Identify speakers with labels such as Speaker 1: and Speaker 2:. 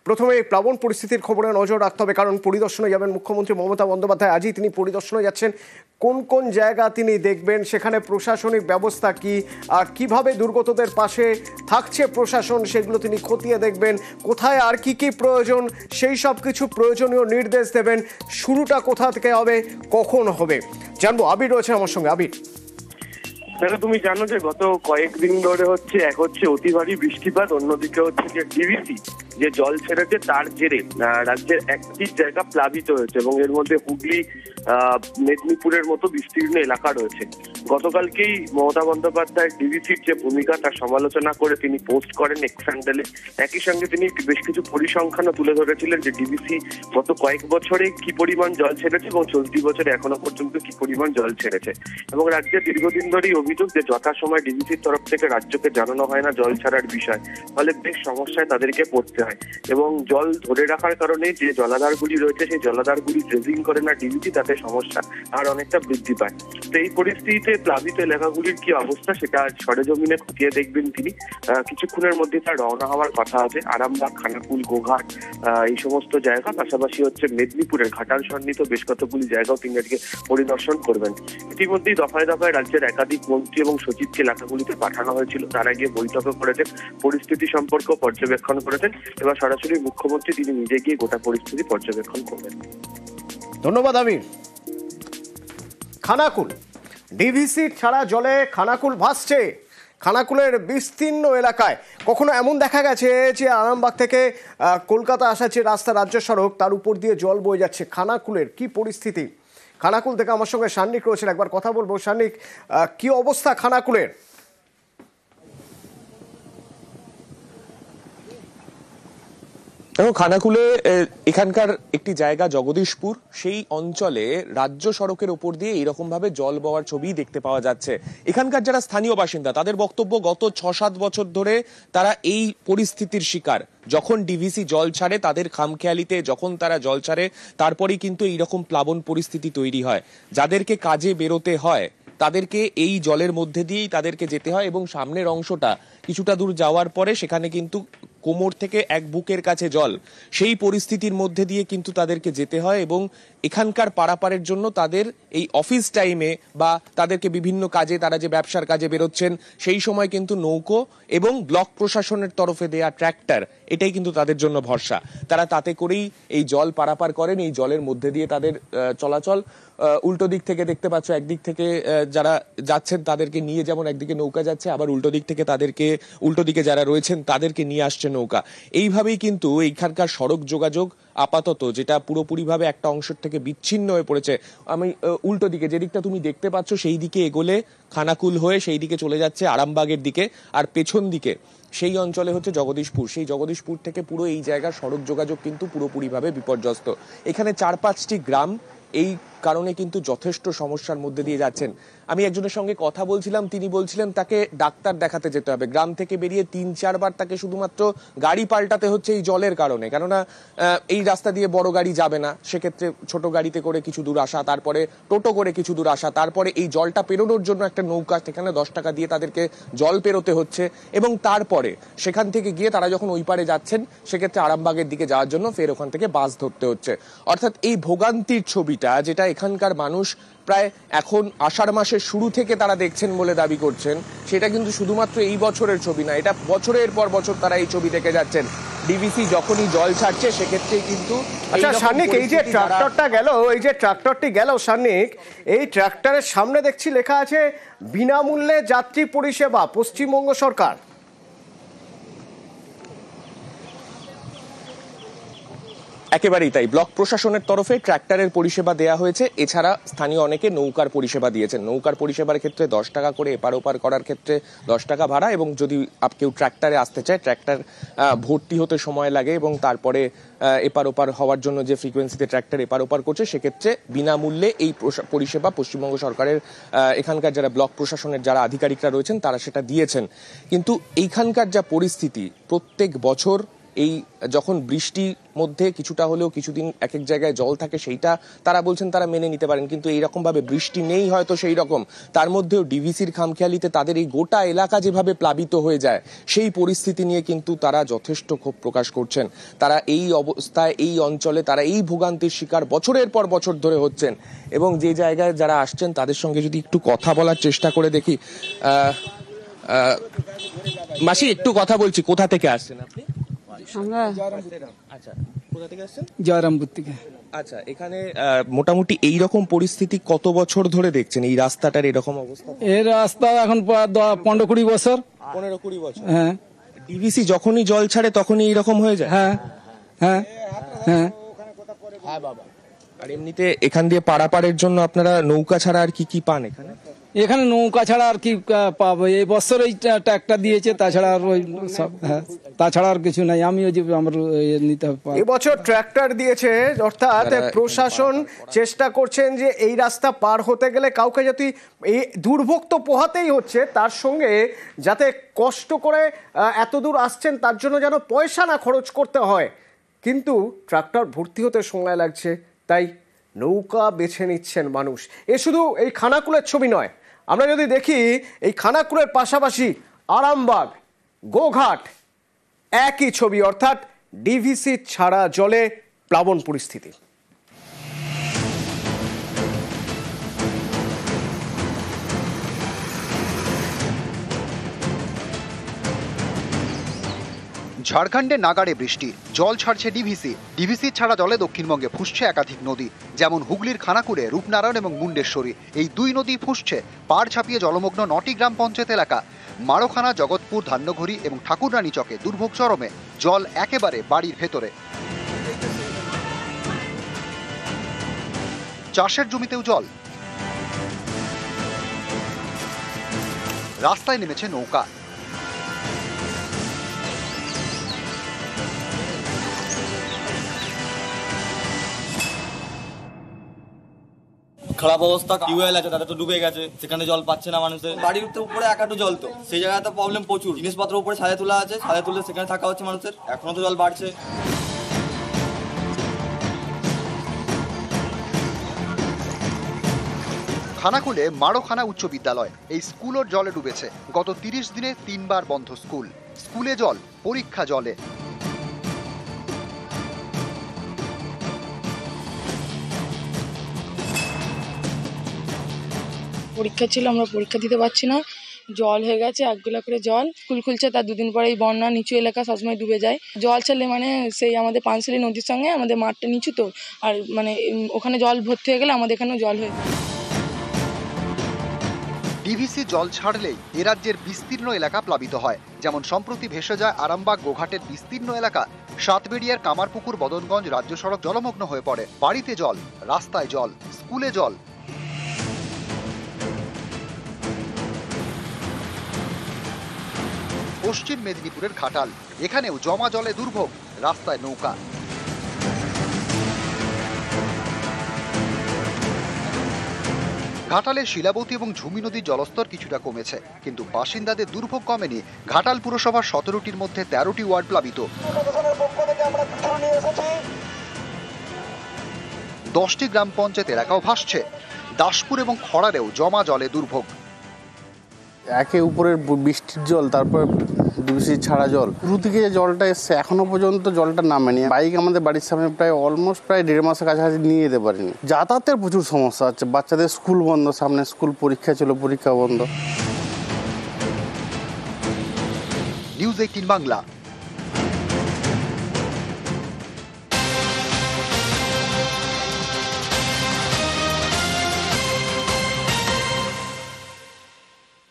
Speaker 1: প্রথমেই প্লাবন পরিস্থিতির খবরে নজর রাখতে হবে, কারণ পরিদর্শনে যাবেন মুখ্যমন্ত্রী মমতা বন্দ্যোপাধ্যায়। আজই তিনি পরিদর্শনে যাচ্ছেন। কোন কোন জায়গা তিনি দেখবেন, সেখানে প্রশাসনিক ব্যবস্থা কি, আর কিভাবে দুর্গতদের পাশে থাকছে প্রশাসন, সেগুলো তিনি খতিয়ে দেখবেন। কোথায় আর কি কি প্রয়োজন, সেই সব কিছু প্রয়োজনীয় নির্দেশ দেবেন। শুরুটা কোথা থেকে হবে, কখন হবে, জানবো। আবির রয়েছে আমার সঙ্গে। আবির,
Speaker 2: তুমি জানো যে গত কয়েকদিন ধরে এক হচ্ছে অতি ভারী বৃষ্টিপাত, অন্যদিকে হচ্ছে যে ডিভিসি যে জল ছেড়েছে তার জেরে রাজ্যের একাধিক জায়গা প্লাবিত হয়েছে এবং এর মধ্যে হুগলি, মেদিনীপুরের মতো বিস্তীর্ণ এলাকা রয়েছে। গতকালকেই মমতা বন্দ্যোপাধ্যায় ডিভিসির যে ভূমিকা তার সমালোচনা করে তিনি পোস্ট করেন এক্স হ্যান্ডেলে। একই সঙ্গে তিনি বেশ কিছু পরিসংখ্যানও তুলে ধরেছিলেন যে ডিভিসি গত কয়েক বছরে কি পরিমাণ জল ছেড়েছে এবং চলতি বছরে এখনো পর্যন্ত কি পরিমাণ জল ছেড়েছে। এবং রাজ্যে দীর্ঘদিন ধরেই অভিযোগ যে যথাসময় ডিভিসির তরফ থেকে রাজ্যকে জানানো হয় না জল ছাড়ার বিষয়, ফলে বেশ সমস্যায় তাদেরকে পড়তে হয়। এবং জল ধরে রাখার কারণে যে জলাধারগুলি রয়েছে সেই জলাধারগুলি ড্রেজিং করে না ডিভিসি, তাতে সমস্যা আর অনেকটা বৃদ্ধি পায়। তো এই পরিস্থিতিতে প্লাবিত এলাকাগুলির কি অবস্থা সেটা সরেজমিনে খতিয়ে দেখবেন তিনি। কিছুক্ষণের মধ্যে তার রওনা হওয়ার কথা আছে। আরামবাগ, খানাকুল, গোঘাট এই সমস্ত জায়গা, পাশাপাশি মেদিনীপুরের ঘাটাল সন্নিহিত বেশ কতগুলি জায়গাও তিনি আজকে পরিদর্শন করবেন। ইতিমধ্যেই দফায় দফায় রাজ্যের একাধিক মন্ত্রী এবং সচিবকে এলাকাগুলিতে পাঠানো হয়েছিল। তারা গিয়ে বৈঠকও করেছেন, পরিস্থিতি সম্পর্কে পর্যবেক্ষণ করেছেন। এবার সরাসরি মুখ্যমন্ত্রী তিনি নিজে গিয়ে গোটা পরিস্থিতি পর্যবেক্ষণ করবেন।
Speaker 1: ধন্যবাদ আবির। খানাকুল, ডিভিসি ছাড়া জলে খানাকুল ভাসছে। খানাকুলের বিস্তীর্ণ এলাকায় কখনো এমন দেখা গেছে যে আরামবাগ থেকে কলকাতা আসা যে রাস্তা, রাজ্য সড়ক, তার উপর দিয়ে জল বয়ে যাচ্ছে। খানাকুলের কি পরিস্থিতি? খানাকুল থেকে আমার সঙ্গে সান্নিক রয়েছেন, একবার কথা বলবো। সান্নিক, কি অবস্থা খানাকুলের?
Speaker 3: খানাকুলে এখানকার একটি জায়গা জগদীশপুর, সেই অঞ্চলে রাজ্য সড়কের উপর দিয়ে এরকম ভাবে জল বওয়ার ছবি দেখতে পাওয়া যাচ্ছে। এখানকার যারা স্থানীয় বাসিন্দা তাদের বক্তব্য, গত 6-7 বছর ধরে তারা এই পরিস্থিতির শিকার। যখন ডিভিসি জল ছাড়ে তাদের খামখেয়ালিতে যখন তারা জল ছাড়ে, তারপরেই কিন্তু এইরকম প্লাবন পরিস্থিতি তৈরি হয়। যাদেরকে কাজে বেরোতে হয় তাদেরকে এই জলের মধ্যে দিয়েই তাদেরকে যেতে হয় এবং সামনের অংশটা কিছুটা দূর যাওয়ার পরে সেখানে কিন্তু কোমর থেকে এক বুকের কাছে জল। সেই পরিস্থিতির মধ্যে দিয়ে কিন্তু তাদেরকে যেতে হয় এবং এখানকার পারাপারের জন্য তাদের এই অফিস টাইমে বা তাদেরকে বিভিন্ন কাজে, তারা যে ব্যবসার কাজে বেরোচ্ছেন সেই সময় কিন্তু নৌকো এবং ব্লক প্রশাসনের তরফে দেয়া ট্র্যাক্টর, এটাই কিন্তু তাদের জন্য ভরসা। তারা তাতে করেই এই জল পারাপার করেন। এই জলের মধ্যে দিয়ে তাদের চলাচল। উল্টো দিক থেকে দেখতে পাচ্ছ, একদিক থেকে যারা যাচ্ছেন তাদেরকে নিয়ে যেমন একদিকে নৌকা যাচ্ছে, আবার উল্টো দিক থেকে তাদেরকে, উল্টো দিকে যারা রয়েছেন তাদেরকে নিয়ে আসছে নৌকা। এইভাবেই কিন্তু এইখানকার সড়ক যোগাযোগ আপাতত, যেটা পুরোপুরিভাবে একটা অংশের থেকে বিচ্ছিন্ন হয়ে পড়েছে। আমি উল্টো দিকে যে দিকটা তুমি দেখতে পাচ্ছ সেই দিকে এগোলে খানাকুল হয়ে সেই দিকে চলে যাচ্ছে আরামবাগের দিকে, আর পেছন দিকে সেই অঞ্চলে হচ্ছে জগদীশপুর। সেই জগদীশপুর থেকে পুরো এই জায়গার সড়ক যোগাযোগ কিন্তু পুরোপুরিভাবে বিপর্যস্ত। এখানে 4-5টি গ্রাম এই কারণে কিন্তু যথেষ্ট সমস্যার মধ্যে দিয়ে যাচ্ছেন। আমি একজনের সঙ্গে কথা বলছিলাম, তিনি বলছিলেন তাকে ডাক্তার দেখাতে যেতে হবে। গ্রাম থেকে বেরিয়ে 3-4 বার তাকে শুধুমাত্র গাড়ি পাল্টাতে হচ্ছে এই জলের কারণে। কেননা এই রাস্তা দিয়ে বড় গাড়ি যাবে না, সেক্ষেত্রে ছোট গাড়িতে করে কিছু দূর আসা, তারপরে টোটো করে কিছু দূর আসা, তারপরে এই জলটা পেরোনোর জন্য একটা নৌকা, সেখানে 10 টাকা দিয়ে তাদেরকে জল পেরোতে হচ্ছে এবং তারপরে সেখান থেকে গিয়ে তারা যখন ওই পারে যাচ্ছেন সেক্ষেত্রে আরামবাগের দিকে যাওয়ার জন্য ফের ওখান থেকে বাস ধরতে হচ্ছে। অর্থাৎ এই ভোগান্তির ছবিটা, যেটা এখানকার মানুষ প্রায় এখন আষাঢ় মাসের শুরু থেকে তারা দেখছেন বলে দাবি করছেন, সেটা কিন্তু শুধুমাত্র এই বছরের ছবি না, এটা বছরের পর বছর তারা এই ছবি দেখে যাচ্ছেন। ডিভিসি যখনই জল ছাড়ছে সেক্ষেত্রেই কিন্তু।
Speaker 1: আচ্ছা সান্নিক, এই যে ট্রাক্টরটা গেল, এই যে ট্রাক্টরটি গেল সান্নিক, এই ট্রাক্টরের সামনে দেখছি লেখা আছে বিনামূল্যে যাত্রী পরিষেবা, পশ্চিমবঙ্গ সরকার।
Speaker 3: একেবারেই তাই, ব্লক প্রশাসনের তরফে ট্র্যাক্টরের পরিষেবা দেওয়া হয়েছে। এছাড়া স্থানীয় অনেকে নৌকার পরিষেবা দিয়েছেন। নৌকার পরিষেবার ক্ষেত্রে 10 টাকা করে, এপার ওপার করার ক্ষেত্রে 10 টাকা ভাড়া, এবং যদি কেউ ট্র্যাক্টরে আসতে চায়, ট্র্যাক্টর ভর্তি হতে সময় লাগে এবং তারপরে এপার ওপার হওয়ার জন্য যে ফ্রিকোয়েন্সিতে ট্র্যাক্টর এপার ওপার করছে সেক্ষেত্রে বিনামূল্যে এই পরিষেবা পশ্চিমবঙ্গ সরকারের এখানকার যারা ব্লক প্রশাসনের যারা আধিকারিকরা রয়েছেন তারা সেটা দিয়েছেন। কিন্তু এইখানকার যা পরিস্থিতি, প্রত্যেক বছর এই যখন বৃষ্টির মধ্যে কিছুটা হলেও কিছুদিন এক এক জায়গায় জল থাকে, সেইটা তারা বলছেন তারা মেনে নিতে পারেন, কিন্তু এইরকম ভাবে বৃষ্টি নেই হয়তো সেই রকম, তার মধ্যেও ডিভিসির খামখেয়ালিতে তাদের এই গোটা এলাকা যেভাবে প্লাবিত হয়ে যায়, সেই পরিস্থিতি নিয়ে কিন্তু তারা যথেষ্ট ক্ষোভ প্রকাশ করছেন। তারা এই অবস্থায় এই অঞ্চলে তারা এই ভোগান্তির শিকার বছরের পর বছর ধরে হচ্ছেন। এবং যে জায়গায় যারা আসছেন তাদের সঙ্গে যদি একটু কথা বলার চেষ্টা করে দেখি। মাসি, একটু কথা বলছি, কোথা থেকে আসছেন আপনি?
Speaker 4: আমরা
Speaker 3: আচ্ছা, কোথা থেকে আসছেন?
Speaker 4: জয়রামপুর থেকে।
Speaker 3: আচ্ছা, এখানে মোটামুটি এই রকম পরিস্থিতি কত বছর ধরে দেখছেন, এই রাস্তাটার এরকম অবস্থা?
Speaker 4: এই রাস্তা এখন 15-20 বছর।
Speaker 3: 15-20 বছর।
Speaker 4: হ্যাঁ
Speaker 3: ডিভিসি যখনই জল ছাড়ে তখনই এইরকম হয়ে যায়।
Speaker 4: হ্যাঁ হ্যাঁ হ্যাঁ।
Speaker 3: আর এমনিতে এখান দিয়ে পারাপারের জন্য আপনারা নৌকা ছাড়া আর কি কি পান এখানে?
Speaker 4: এখানে নৌকা ছাড়া আর কি পাবো? এই বছর এই ট্র্যাক্টর দিয়েছে, তাছাড়া আর ওই সব, হ্যাঁ তাছাড়া আর কিছু নাই। আমিও যে আমার নিতে হবে।
Speaker 1: এবছর ট্র্যাক্টর দিয়েছে, অর্থাৎ প্রশাসন চেষ্টা করছেন যে এই রাস্তা পার হতে গেলে কাউকে যাতে, এই দুর্ভোগ তো পোহাতেই হচ্ছে, তার সঙ্গে যাতে কষ্ট করে এত দূর আসছেন তার জন্য যেন পয়সা না খরচ করতে হয়। কিন্তু ট্রাক্টর ভর্তি হতে সময় লাগছে, তাই নৌকা বেছে নিচ্ছেন মানুষ। এ শুধু এই খানাকুলের ছবি নয়, আমরা যদি দেখি এই খানাকুলের পাশাপাশি আরামবাগ, গোঘাট একই ছবি, অর্থাৎ ডিভিসি ছাড়া জলে প্লাবন পরিস্থিতি।
Speaker 5: ঝাড়খণ্ডে নাগাড়ে বৃষ্টি, জল ছাড়ছে ডিভিসি ছাড়া জলে দক্ষিণবঙ্গে ফুঁসছে একাধিক নদী, যেমন হুগলির খানাকুলে, রূপনারায়ণ এবং মুন্ডেশ্বরী। এই দুই নদী ফুঁসছে পাড় ছাপিয়ে জলমগ্ন 9টি গ্রাম পঞ্চায়েত এলাকা। মারোখানা, জগৎপুর, ধান্যঘড়ি এবং ঠাকুররানী চকে দুর্ভোগ চরমে, জল একেবারে বাড়ির ভেতরে। চাষের জমিতেও জল, রাস্তায় নেমেছে নৌকা।
Speaker 6: খারাপ অবস্থা, টিউবওয়েল আছে তাদের তো ডুবে গেছে, সেখানে জল পাচ্ছে না মানুষের। বাড়ির তো উপরে একাটু জল, তো সেই জায়গায় তো প্রবলেম প্রচুর। জিনিসপত্র উপরে ছাদে তোলা আছে, ছাদে তুলে সেখানে থাকা হচ্ছে মানুষের। এখনো তো জল বাড়ছে।
Speaker 5: খানাকুলে মারোখানা উচ্চ বিদ্যালয়, এই স্কুলও জলে ডুবেছে। গত 30 দিনে 3 বার বন্ধ স্কুল। স্কুলে জল, পরীক্ষা জলে।
Speaker 7: পরীক্ষা ছিল, আমরা পরীক্ষা দিতে পারছি না, জল হয়ে গেছে, 1 গোলা করে জল। স্কুল খুলছে, তার 2 দিন পরেই বন্যা, নিচু এলাকা সবসময় ডুবে যায়। জল ছাড়লে মানে সেই আমাদের পানশালী নদীর সঙ্গে আমাদের মাঠটা নিচু, তো আর মানে ওখানে জল ভর্তি হয়ে গেলে আমাদের এখানেও জল হয়ে যায়।
Speaker 5: ডিভিসি জল ছাড়লেই এ রাজ্যের বিস্তীর্ণ এলাকা প্লাবিত হয়, যেমন সম্প্রতি ভেসে যায় আরামবাগ, গোঘাটের বিস্তীর্ণ এলাকা। সাতবেড়িয়ার কামারপুকুর, বদনগঞ্জ রাজ্য সড়ক জলমগ্ন হয়ে পড়ে। বাড়িতে জল, রাস্তায় জল, স্কুলে জল। পশ্চিম মেদিনীপুরের ঘাটাল, এখানেও জমা জলে দুর্ভোগ, রাস্তায় নৌকা। ঘাটালের শিলাবতী এবং ঝুমি নদীর জলস্তর কিছুটা কমেছে, কিন্তু বাসিন্দাদের দুর্ভোগ কমেনি। ঘাটাল পুরসভার 17টির মধ্যে 13টি ওয়ার্ড প্লাবিত। 10টি গ্রাম পঞ্চায়েত এলাকাও ভাসছে। দাসপুর এবং খড়ারেও জমা জলে দুর্ভোগ।
Speaker 8: একে উপরের বৃষ্টির জল, তারপর ডিভিসি ছাড়া জল, শুরু থেকে যে জলটা এসছে এখনো পর্যন্ত জলটা নামেনি। বাইক আমাদের বাড়ির সামনে প্রায় 1.5 মাসের কাছাকাছি নিয়ে যেতে পারিনি। যাতায়াতের প্রচুর সমস্যা হচ্ছে, বাচ্চাদের স্কুল বন্ধ, সামনে স্কুল পরীক্ষা ছিল, পরীক্ষা বন্ধ।
Speaker 5: নিউজ 18 বাংলা।